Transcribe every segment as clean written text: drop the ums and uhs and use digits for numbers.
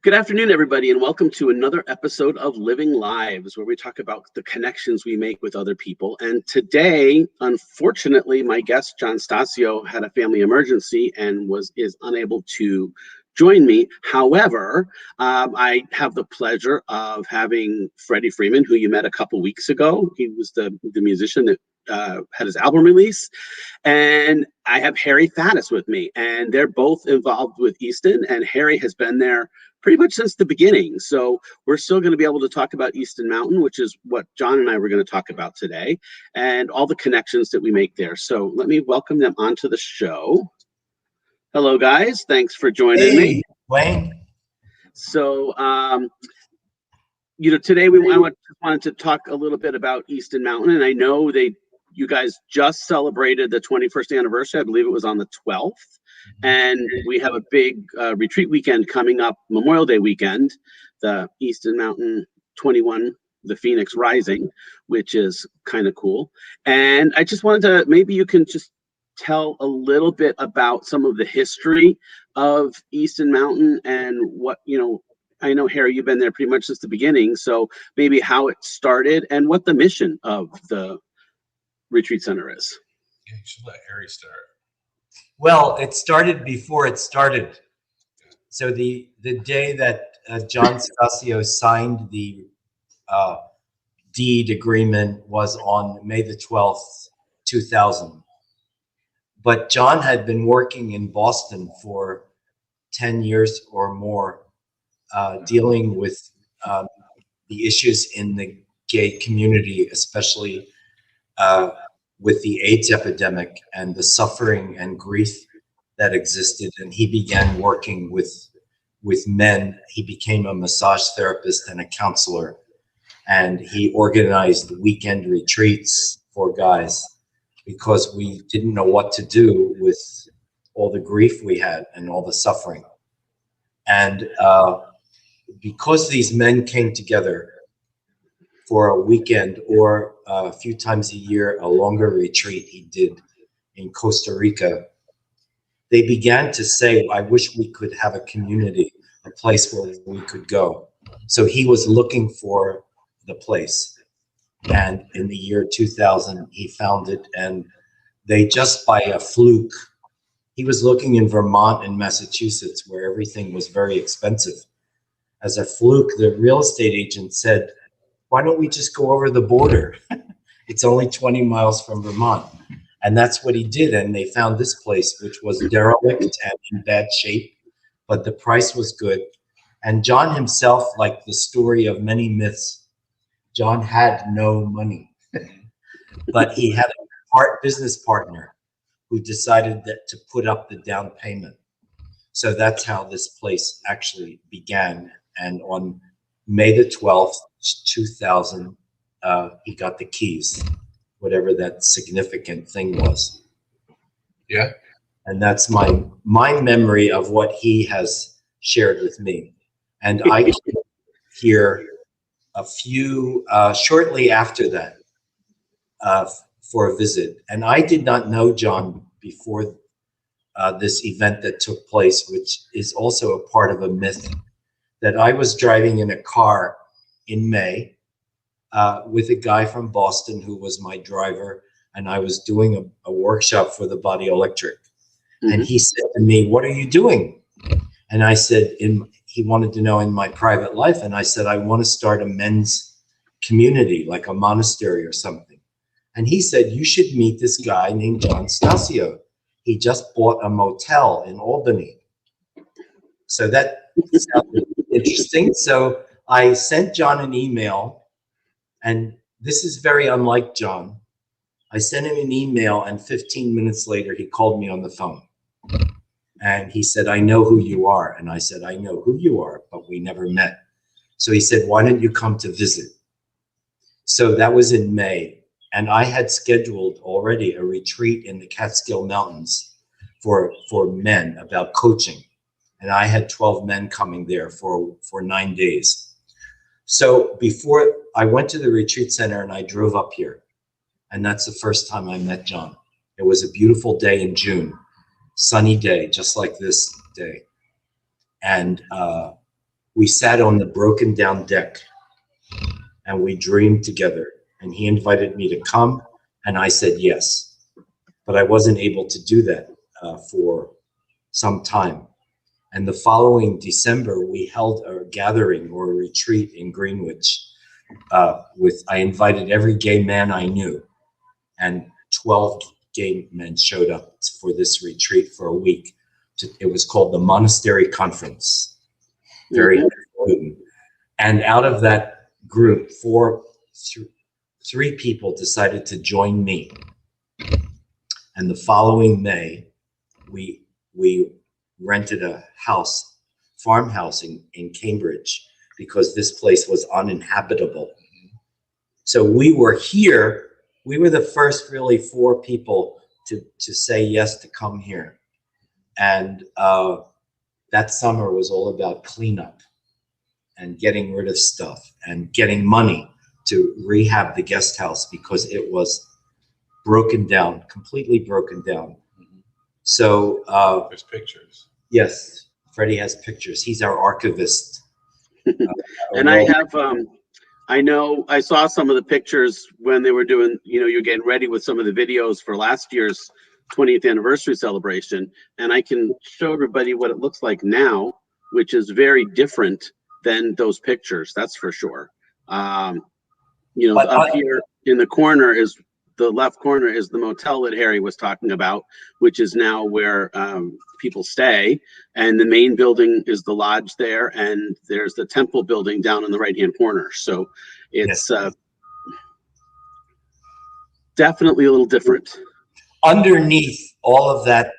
Good afternoon, everybody, and welcome to another episode of Living Lives, where we talk about the connections we make with other people. And today, unfortunately, my guest, John Stasio, had a family emergency and is unable to join me. However, I have the pleasure of having Freddie Freeman, who you met a couple weeks ago. He was the musician that had his album release. And I have Harry Faddis with me, and they're both involved with Easton, and Harry has been there pretty much since the beginning. So we're still going to be able to talk about Easton Mountain, which is what John and I were going to talk about today, and all the connections that we make there. So let me welcome them onto the show. Hello, guys. Thanks for joining me. Wayne. So, today I wanted to talk a little bit about Easton Mountain, and I know you guys just celebrated the 21st anniversary. I believe it was on the 12th. And we have a big retreat weekend coming up, Memorial Day weekend, the Easton Mountain 21, the Phoenix Rising, which is kind of cool. And I just wanted to, maybe you can just tell a little bit about some of the history of Easton Mountain and what, I know, Harry, you've been there pretty much since the beginning. So maybe how it started and what the mission of the retreat center is. Yeah, you should let Harry start. Well, it started before it started. So the day that John Stasio signed the deed agreement was on May the 12th, 2000. But John had been working in Boston for 10 years or more, dealing with the issues in the gay community, especially with the AIDS epidemic and the suffering and grief that existed. And he began working with men. He became a massage therapist and a counselor. And he organized weekend retreats for guys because we didn't know what to do with all the grief we had and all the suffering. And because these men came together for a weekend or a few times a year, a longer retreat he did in Costa Rica, they began to say, I wish we could have a community, a place where we could go. So he was looking for the place. And in the year 2000, he found it. And they just by a fluke, he was looking in Vermont and Massachusetts where everything was very expensive. As a fluke, the real estate agent said, why don't we just go over the border? It's only 20 miles from Vermont. And that's what he did. And they found this place, which was derelict and in bad shape, but the price was good. And John himself, like the story of many myths, John had no money, but he had a business partner who decided to put up the down payment. So that's how this place actually began. And on May the 12th, 2000, he got the keys, whatever that significant thing was. Yeah. And that's my memory of what he has shared with me. And I came here a few, shortly after that, for a visit. And I did not know John before this event that took place, which is also a part of a myth, that I was driving in a car in May with a guy from Boston who was my driver, and I was doing a workshop for the Body Electric. Mm-hmm. And he said to me, what are you doing? And I said, he wanted to know in my private life, and I said, I want to start a men's community, like a monastery or something. And he said, you should meet this guy named John Stasio. He just bought a motel in Albany. So that sounded interesting. So I sent John an email, and this is very unlike John. I sent him an email, and 15 minutes later, he called me on the phone. And he said, I know who you are. And I said, I know who you are, but we never met. So he said, why don't you come to visit? So that was in May. And I had scheduled already a retreat in the Catskill Mountains for men about coaching. And I had 12 men coming there for 9 days. So before I went to the retreat center and I drove up here, and that's the first time I met John. It was a beautiful day in June, sunny day, just like this day. And we sat on the broken down deck and we dreamed together. And he invited me to come, and I said yes. But I wasn't able to do that for some time. And the following December, we held a gathering or a retreat in Greenwich. I invited every gay man I knew, and 12 gay men showed up for this retreat for a week. It was called the Monastery Conference. Very important. And out of that group, three people decided to join me. And the following May, we rented a farmhouse in Cambridge, because this place was uninhabitable. So we were here. We were the first really 4 people to say yes to come here. And that summer was all about cleanup and getting rid of stuff and getting money to rehab the guest house, because it was broken down, completely broken down. So there's pictures. Yes, Freddie has pictures. He's our archivist. And I have, I know I saw some of the pictures when they were doing, you're getting ready with some of the videos for last year's 20th anniversary celebration. And I can show everybody what it looks like now, which is very different than those pictures. That's for sure. Up here in the left corner is the motel that Harry was talking about, which is now where people stay. And the main building is the lodge there. And there's the temple building down in the right-hand corner. So it's definitely a little different. Underneath all of that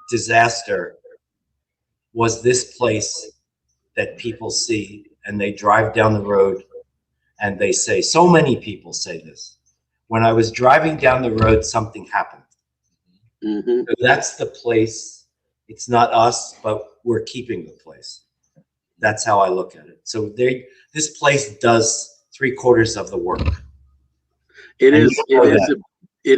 disaster was this place that people see, and they drive down the road and they say, so many people say this. When I was driving down the road, something happened. Mm-hmm. So that's the place. It's not us, but we're keeping the place. That's how I look at it. So this place does 3/4 of the work. It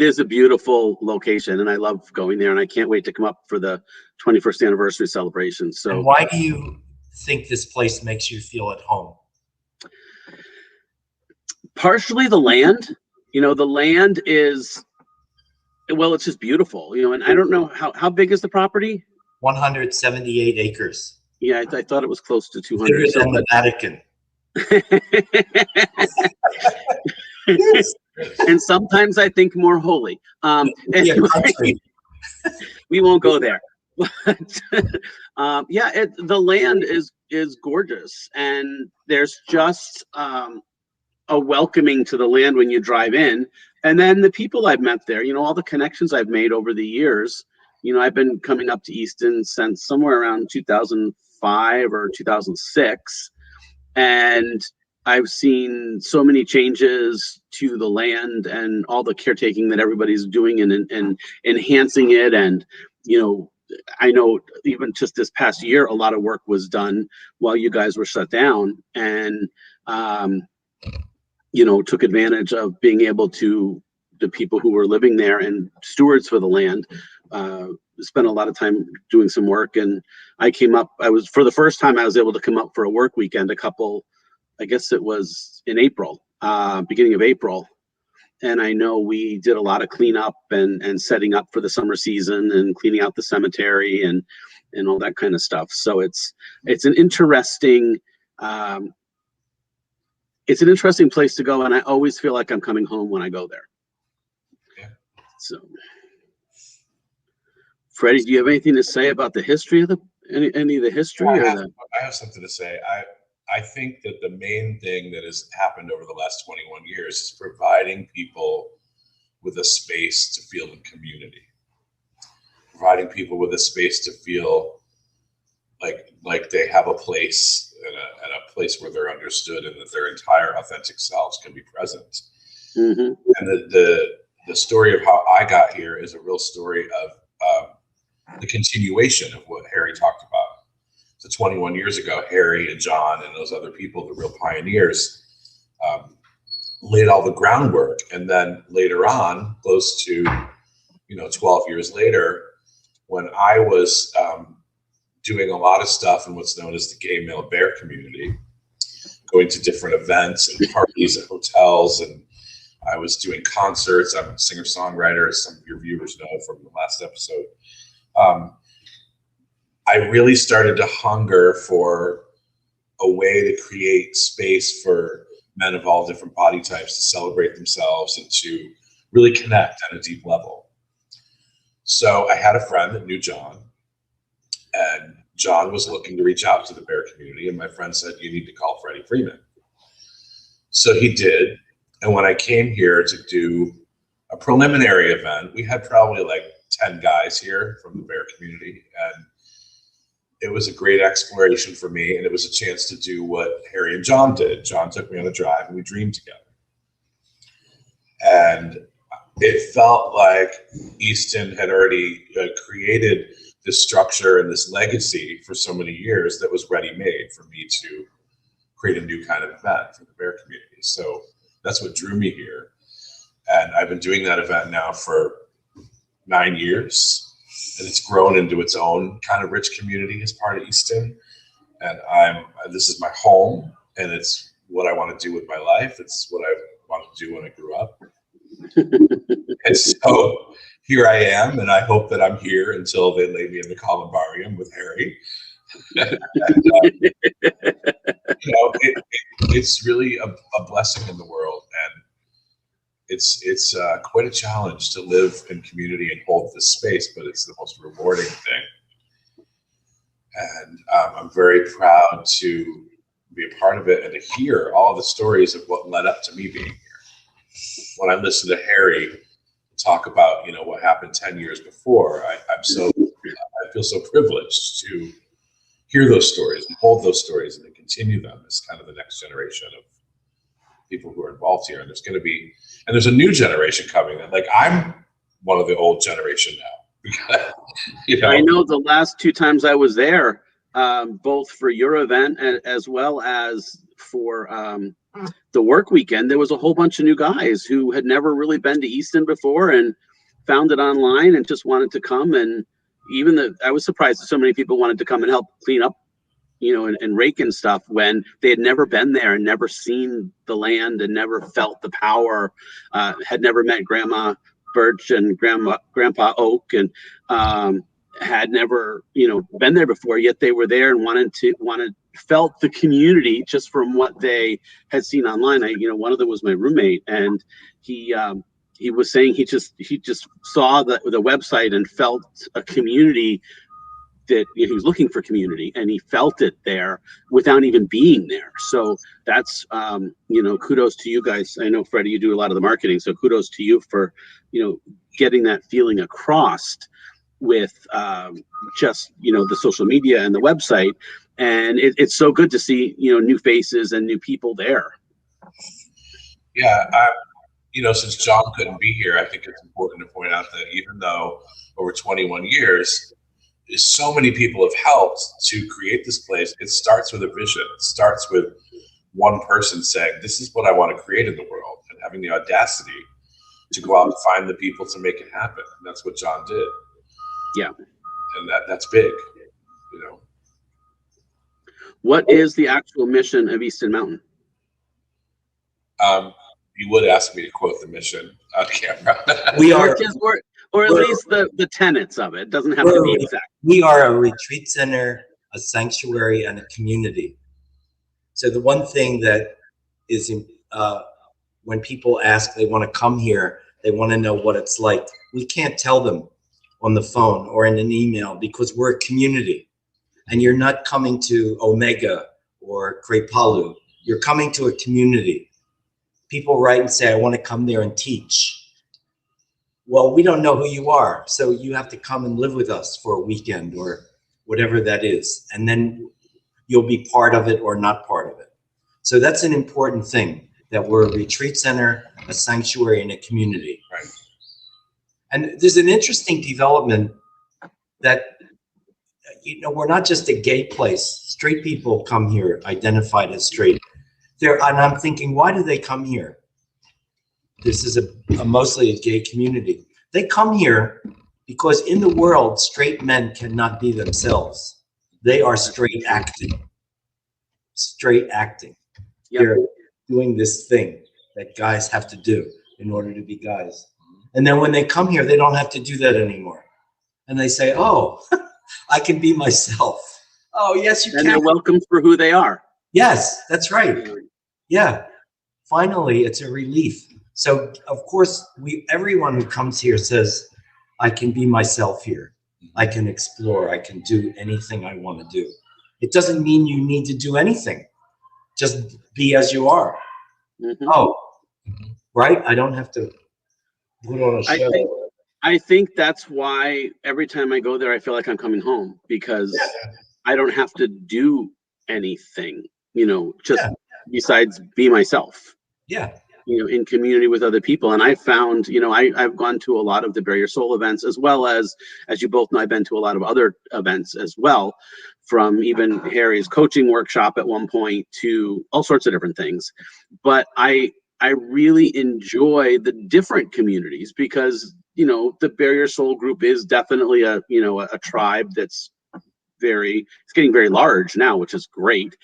is a beautiful location, and I love going there, and I can't wait to come up for the 21st anniversary celebration. So, and why do you think this place makes you feel at home? Partially the land. The land is, well, it's just beautiful, and I don't know how big is the property? 178 acres. Yeah, I thought it was close to 200. Bigger than the Vatican. And sometimes I think more holy. Anyway, we won't go there. But, the land is gorgeous, and there's just a welcoming to the land when you drive in. And then the people I've met there, all the connections I've made over the years. I've been coming up to Easton since somewhere around 2005 or 2006, and I've seen so many changes to the land and all the caretaking that everybody's doing and enhancing it. And, I know even just this past year, a lot of work was done while you guys were shut down, and, took advantage of being able to, the people who were living there and stewards for the land, spent a lot of time doing some work. And for the first time, I was able to come up for a work weekend, I guess it was in April, beginning of April. And I know we did a lot of cleanup and setting up for the summer season and cleaning out the cemetery and all that kind of stuff. So it's an interesting, place to go. And I always feel like I'm coming home when I go there. Yeah. So, Freddie, do you have anything to say about the history of any of the history? I have something to say. I think that the main thing that has happened over the last 21 years is providing people with a space to feel the community, providing people with a space to feel like they have a place and a place where they're understood and that their entire authentic selves can be present. Mm-hmm. And the story of how I got here is a real story of the continuation of what Harry talked about. So 21 years ago, Harry and John and those other people, the real pioneers, laid all the groundwork. And then later on, close to 12 years later, when I was doing a lot of stuff in what's known as the gay male bear community, going to different events and parties at hotels, and I was doing concerts. I'm a singer-songwriter, as some of your viewers know from the last episode. I really started to hunger for a way to create space for men of all different body types to celebrate themselves and to really connect on a deep level. So I had a friend that knew John, and John was looking to reach out to the bear community, and my friend said, you need to call Freddie Freeman. So he did, and when I came here to do a preliminary event, we had probably like 10 guys here from the bear community, and it was a great exploration for me, and it was a chance to do what Harry and John did. John took me on a drive, and we dreamed together. And it felt like Easton had already created this structure and this legacy for so many years that was ready-made for me to create a new kind of event for the bear community. So that's what drew me here. And I've been doing that event now for 9 years. And it's grown into its own kind of rich community as part of Easton. And this is my home, and it's what I want to do with my life. It's what I wanted to do when I grew up. And so here I am, and I hope that I'm here until they lay me in the columbarium with Harry. And, it's really a blessing in the world, and it's quite a challenge to live in community and hold this space, but it's the most rewarding thing. And I'm very proud to be a part of it and to hear all the stories of what led up to me being here. When I listen to Harry talk about, what happened 10 years before, I feel so privileged to hear those stories and hold those stories and to continue them as kind of the next generation of people who are involved here. And there's a new generation coming. Like, I'm one of the old generation now. I know the last 2 times I was there, both for your event as well as for the work weekend, there was a whole bunch of new guys who had never really been to Easton before and found it online and just wanted to come. And I was surprised that so many people wanted to come and help clean up, and rake and stuff when they had never been there and never seen the land and never felt the power, had never met Grandma Birch and Grandpa Oak, and had never, been there before, yet they were there and felt the community just from what they had seen online. One of them was my roommate, and he was saying he just saw the website and felt a community that he was looking for community, and he felt it there without even being there. So that's, kudos to you guys. I know, Freddie, you do a lot of the marketing, so kudos to you for, getting that feeling across with just, the social media and the website. And it's so good to see, new faces and new people there. Yeah. Since John couldn't be here, I think it's important to point out that even though over 21 years, so many people have helped to create this place, it starts with a vision. It starts with one person saying, this is what I want to create in the world, and having the audacity to go out and find the people to make it happen. And that's what John did. Yeah. And that's big, What is the actual mission of Easton Mountain? You would ask me to quote the mission on camera. Or at least the tenets of it. It doesn't have to be exact. We are a retreat center, a sanctuary, and a community. So the one thing that is, when people ask, they want to come here, they want to know what it's like. We can't tell them on the phone or in an email because we're a community. And you're not coming to Omega or Kripalu. You're coming to a community. People write and say, I want to come there and teach. Well, we don't know who you are, so you have to come and live with us for a weekend or whatever that is, and then you'll be part of it or not part of it. So that's an important thing, that we're a retreat center, a sanctuary, and a community. Right. And there's an interesting development that, we're not just a gay place. Straight people come here identified as straight. And I'm thinking, why do they come here? This is a mostly a gay community. They come here because in the world, straight men cannot be themselves. They are straight acting. Straight acting. Yep. They're doing this thing that guys have to do in order to be guys. And then when they come here, they don't have to do that anymore. And they say, oh, I can be myself. Oh, yes, you can. And they're welcome for who they are. Yes, that's right. Yeah. Finally, it's a relief. So, of course, everyone who comes here says, I can be myself here. I can explore. I can do anything I want to do. It doesn't mean you need to do anything. Just be as you are. Mm-hmm. Oh, right? I don't have to put on a show. I think that's why every time I go there, I feel like I'm coming home, because I don't have to do anything, just besides be myself. Yeah. In community with other people. And I found, I've gone to a lot of the Bare Your Soul events, as well as you both know, I've been to a lot of other events as well, from even Harry's coaching workshop at one point to all sorts of different things. But I really enjoy the different communities, because, the Bare Your Soul group is definitely a tribe that's it's getting very large now, which is great.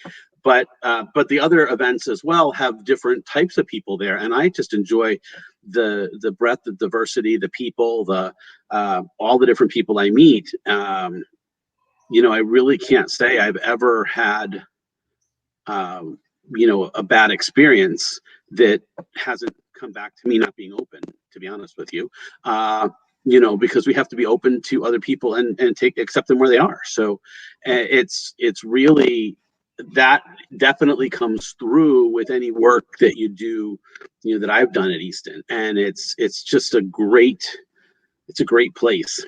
But the other events as well have different types of people there, and I just enjoy the breadth of diversity, the people, all the different people I meet. I really can't say I've ever had a bad experience that hasn't come back to me not being open, to be honest with you. Because we have to be open to other people and accept them where they are. So it's really, that definitely comes through with any work that you do, that I've done at Easton, and it's just a great place.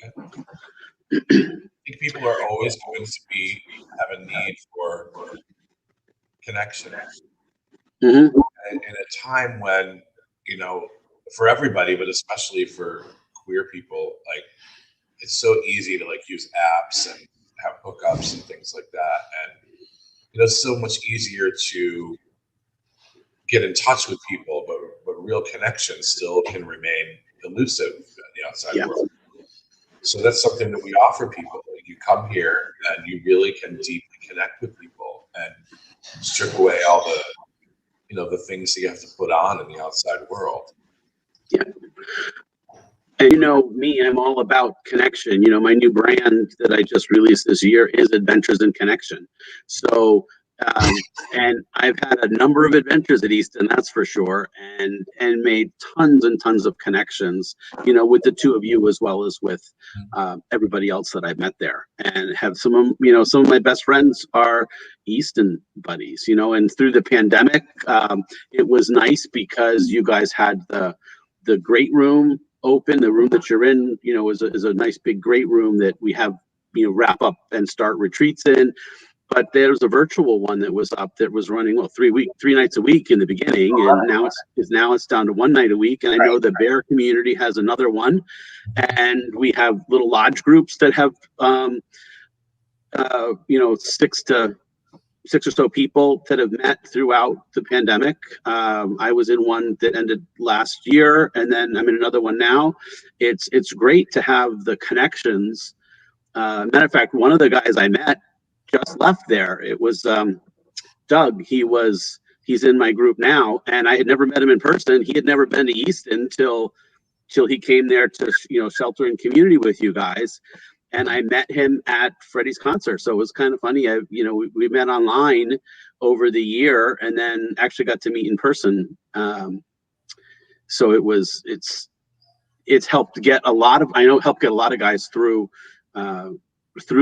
I think people are always going to have a need for connection. Mm-hmm. In a time when, for everybody, but especially for queer people, like, it's so easy to use apps and have hookups and things like that. And, it's so much easier to get in touch with people, but real connection still can remain elusive in the outside world. So that's something that we offer people. You come here and you really can deeply connect with people and strip away all the, the things that you have to put on in the outside world. Yeah. And me, I'm all about connection. My new brand that I just released this year is Adventures in Connection. So, and I've had a number of adventures at Easton, that's for sure, and made tons and tons of connections, with the two of you, as well as with everybody else that I've met there, and have some of my best friends are Easton buddies, and through the pandemic, it was nice because you guys had the great room open. The room that you're in, is a nice big great room that we have, wrap up and start retreats in. But there's a virtual one that was up that was running 3 nights a week in the beginning, and now it's down to one night a week. And I know the Bear community has another one, and we have little lodge groups that have 6 or so people that have met throughout the pandemic. I was in one that ended last year, and then I'm in another one now. It's great to have the connections. Matter of fact, one of the guys I met just left there. It was Doug. He's in my group now, and I had never met him in person. He had never been to Easton till he came there to shelter in community with you guys. And I met him at Freddy's concert. So it was kind of funny. We met online over the year, and then actually got to meet in person. So it's helped get a lot of guys through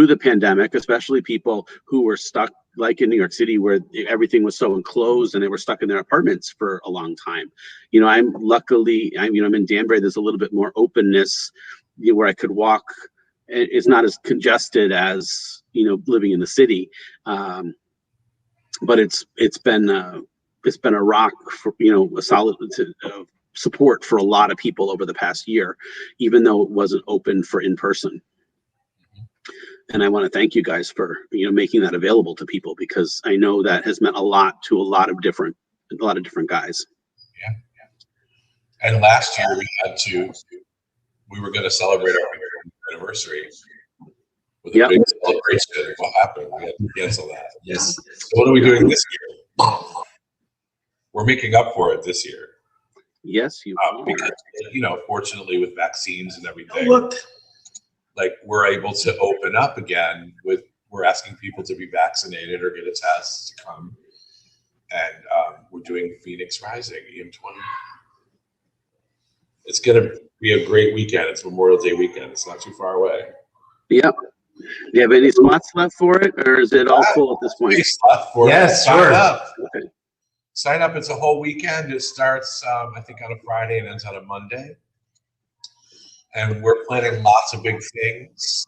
the pandemic, especially people who were stuck, like in New York City, where everything was so enclosed and they were stuck in their apartments for a long time. I'm in Danbury. There's a little bit more openness, where I could walk. It's not as congested as living in the city, but it's been a rock for a solid support for a lot of people over the past year, even though it wasn't open for in person. And I want to thank you guys for making that available to people, because I know that has meant a lot to a lot of different guys. Yeah. And last year we were going to celebrate our anniversary, with a big celebration. What happened? We had to cancel that. Yes. So what are we doing this year? We're making up for it this year. Yes, you are. Because, fortunately with vaccines and everything, Look. like we're able to open up again we're asking people to be vaccinated or get a test to come. And we're doing Phoenix Rising, EM20. It's going to be a great weekend. It's Memorial Day weekend. It's not too far away. Yep. Do you have any spots left for it, or is it all full at this point? Left for Yes, Sign sure. up. Okay. Sign up. It's a whole weekend. It starts, I think, on a Friday and ends on a Monday. And we're planning lots of big things,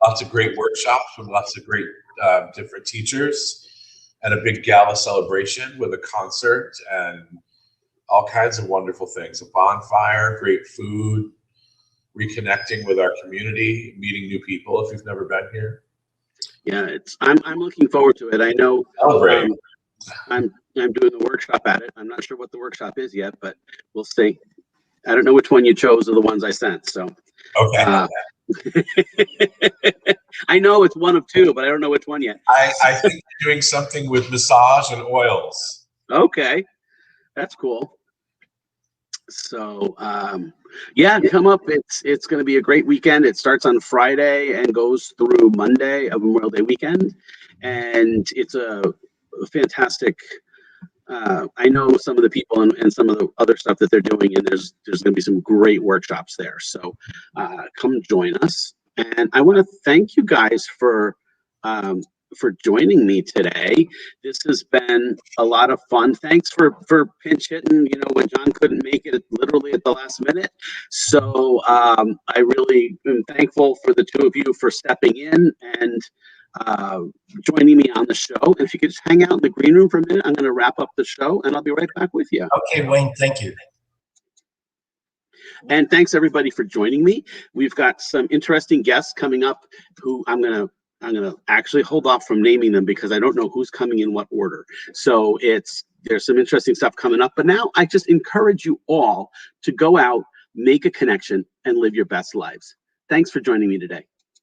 lots of great workshops with lots of great different teachers, and a big gala celebration with a concert and all kinds of wonderful things. A bonfire, great food, reconnecting with our community, meeting new people if you've never been here. Yeah, I'm looking forward to it. I know I'm doing a workshop at it. I'm not sure what the workshop is yet, but we'll see. I don't know which one you chose of the ones I sent. So okay. I know it's one of two, but I don't know which one yet. I think you're doing something with massage and oils. Okay, that's cool. So yeah, come up. It's going to be a great weekend. It starts on Friday and goes through Monday of Memorial Day weekend, and it's a fantastic. I know some of the people and some of the other stuff that they're doing, and there's going to be some great workshops there. So come join us. And I want to thank you guys for joining me today. This has been a lot of fun. Thanks for pinch hitting, when John couldn't make it literally at the last minute. So I really am thankful for the two of you for stepping in and joining me on the show. And if you could just hang out in the green room for a minute, I'm going to wrap up the show and I'll be right back with you. Okay, Wayne, thank you. And thanks everybody for joining me. We've got some interesting guests coming up who I'm gonna actually hold off from naming them because I don't know who's coming in what order. So there's some interesting stuff coming up. But now I just encourage you all to go out, make a connection, and live your best lives. Thanks for joining me today.